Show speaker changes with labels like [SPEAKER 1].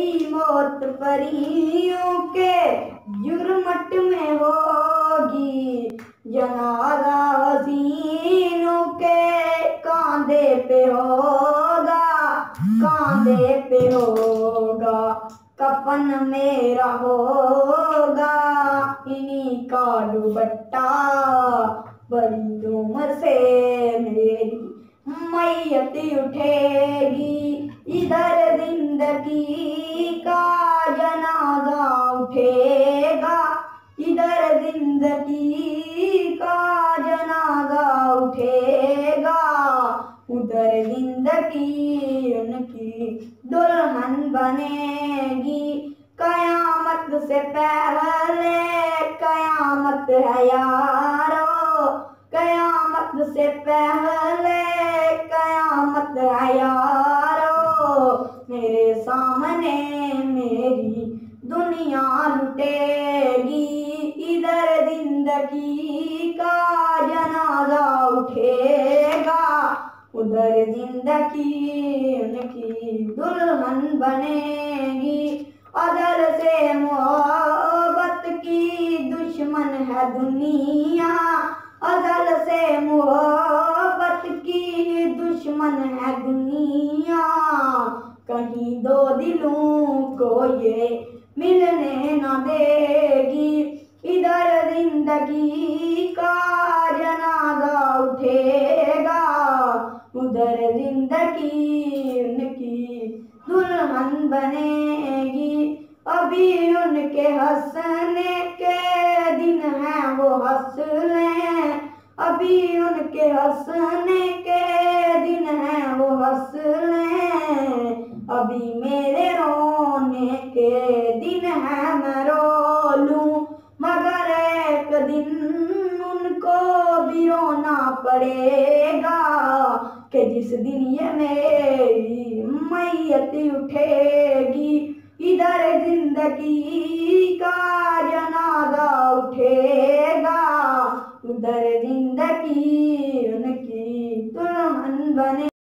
[SPEAKER 1] मेरी मौत परियों के जुर्मट में होगी, जनाजा हसीनों के कांधे पे होगा, कांधे पे होगा, कफन मेरा होगा इन्हीं का दुपट्टा, बड़ी उम्र से मेरी मैयत उठेगी, इधर जिंदगी का जनाजा उठेगा, इधर जिंदगी का जनाजा उठेगा, उधर जिंदगी उनकी दुल्हन बनेगी। कयामत से पहले कयामत है यारो, कयामत से पहले कयामत है यारो, मेरे सामने मेरी दुनिया लुटेगी, इधर जिंदगी का जनाजा उठेगा, उधर जिंदगी उनकी दुल्हन बनेगी। अदल से मोहब्बत की दुश्मन है दुनिया, अदल से मोहब्बत की दुश्मन है दुनिया, कहीं दो दिलों को ये मिलने न देगी, इधर जिंदगी का जनाजा उठेगा, उधर जिंदगी उनकी दुल्हन बनेगी। अभी उनके हंसने के दिन हैं वो हंस लें, अभी उनके हंसने के दिन हैं वो हंस लें, अभी मेरे रोने के दिन हैं मैं रो लूं, मगर एक दिन उनको भी रोना पड़ेगा कि जिस दिन ये मेरी मैयत उठेगी, इधर जिंदगी का जनाजा उठेगा, उधर जिंदगी